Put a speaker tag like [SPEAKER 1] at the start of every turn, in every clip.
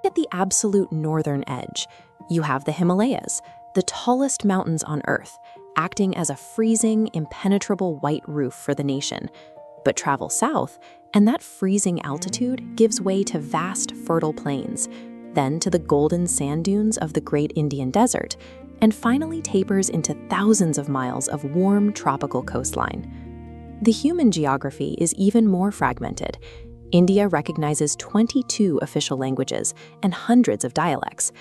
[SPEAKER 1] At the absolute northern edge, you have the Himalayas, the tallest mountains on Earth, acting as a freezing, impenetrable white roof for the nation. But travel south, and that freezing altitude gives way to vast, fertile plains, then to the golden sand dunes of the Great Indian Desert, and finally tapers into thousands of miles of warm, tropical coastline. The human geography is even more fragmented. India recognizes 22 official languages and hundreds of dialects.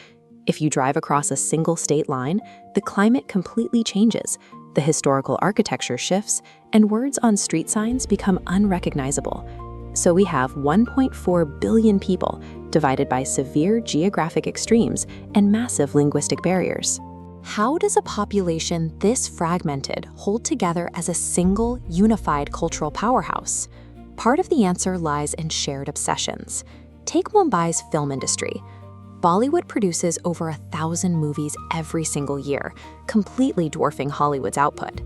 [SPEAKER 1] If you drive across a single state line, the climate completely changes, the historical architecture shifts, and words on street signs become unrecognizable. So we have 1.4 billion people divided by severe geographic extremes and massive linguistic barriers. How does a population this fragmented hold together as a single, unified cultural powerhouse? Part of the answer lies in shared obsessions. Take Mumbai's film industry. Bollywood produces over 1,000 movies every single year, completely dwarfing Hollywood's output.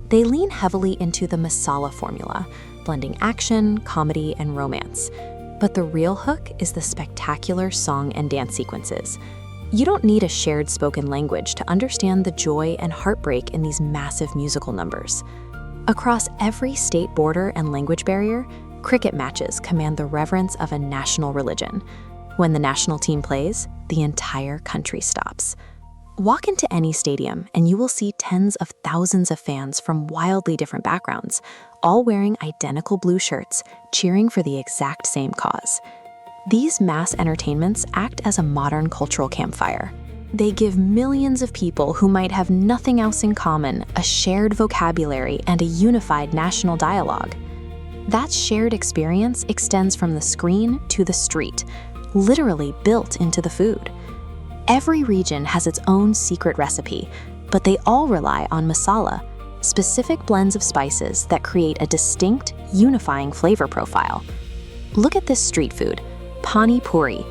[SPEAKER 1] They lean heavily into the masala formula, blending action, comedy, and romance. But the real hook is the spectacular song and dance sequences. You don't need a shared spoken language to understand the joy and heartbreak in these massive musical numbers. Across every state border and language barrier, cricket matches command the reverence of a national religion. When the national team plays, the entire country stops. Walk into any stadium and you will see tens of thousands of fans from wildly different backgrounds, all wearing identical blue shirts, cheering for the exact same cause. These mass entertainments act as a modern cultural campfire. They give millions of people who might have nothing else in common a shared vocabulary and a unified national dialogue. That shared experience extends from the screen to the street, literally built into the food. Every region has its own secret recipe, but they all rely on masala, specific blends of spices that create a distinct, unifying flavor profile. Look at this street food, pani puri.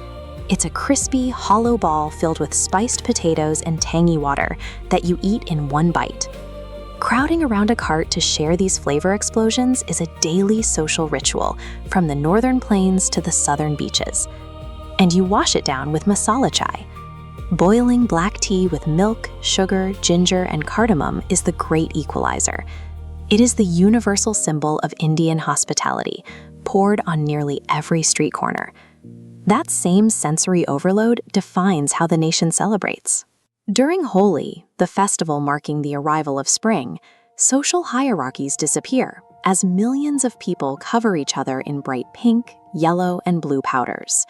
[SPEAKER 1] It's a crispy, hollow ball filled with spiced potatoes and tangy water that you eat in one bite. Crowding around a cart to share these flavor explosions is a daily social ritual, from the northern plains to the southern beaches. And you wash it down with masala chai. Boiling black tea with milk, sugar, ginger, and cardamom is the great equalizer. It is the universal symbol of Indian hospitality, poured on nearly every street corner. That same sensory overload defines how the nation celebrates. During Holi, the festival marking the arrival of spring, social hierarchies disappear as millions of people cover each other in bright pink, yellow, and blue powders.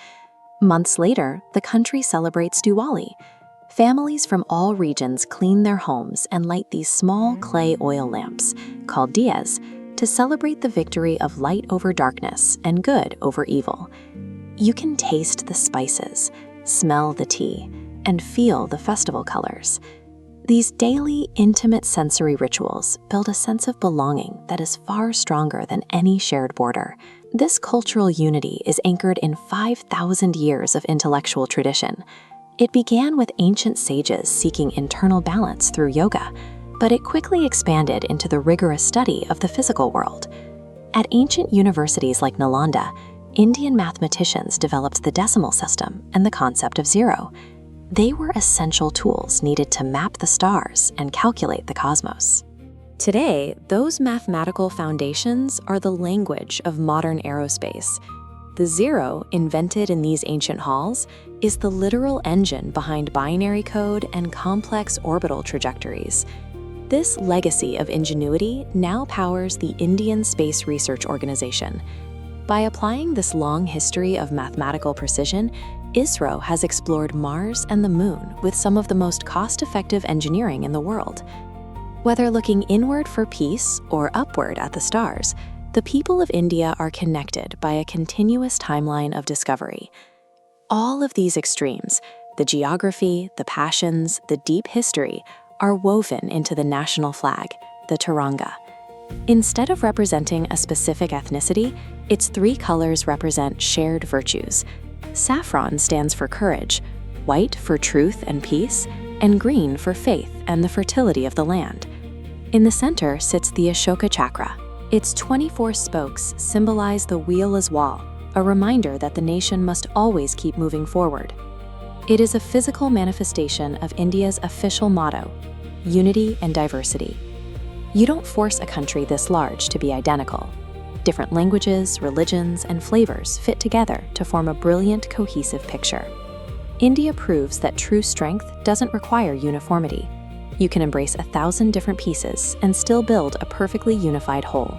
[SPEAKER 1] Months later, the country celebrates Diwali. Families from all regions clean their homes and light these small clay oil lamps, called diyas, to celebrate the victory of light over darkness and good over evil. You can taste the spices, smell the tea, and feel the festival colors. These daily, intimate sensory rituals build a sense of belonging that is far stronger than any shared border. This cultural unity is anchored in 5,000 years of intellectual tradition. It began with ancient sages seeking internal balance through yoga, but it quickly expanded into the rigorous study of the physical world. At ancient universities like Nalanda, Indian mathematicians developed the decimal system and the concept of zero. They were essential tools needed to map the stars and calculate the cosmos. Today, those mathematical foundations are the language of modern aerospace. The zero, invented in these ancient halls, is the literal engine behind binary code and complex orbital trajectories. This legacy of ingenuity now powers the Indian Space Research Organization. By applying this long history of mathematical precision, ISRO has explored Mars and the Moon with some of the most cost-effective engineering in the world. Whether looking inward for peace or upward at the stars, the people of India are connected by a continuous timeline of discovery. All of these extremes, the geography, the passions, the deep history, are woven into the national flag, the Tiranga. Instead of representing a specific ethnicity, its three colors represent shared virtues. Saffron stands for courage, white for truth and peace, and green for faith and the fertility of the land. In the center sits the Ashoka Chakra. Its 24 spokes symbolize the wheel as wall, a reminder that the nation must always keep moving forward. It is a physical manifestation of India's official motto, unity and diversity. You don't force a country this large to be identical. Different languages, religions, and flavors fit together to form a brilliant, cohesive picture. India proves that true strength doesn't require uniformity. You can embrace 1,000 different pieces and still build a perfectly unified whole.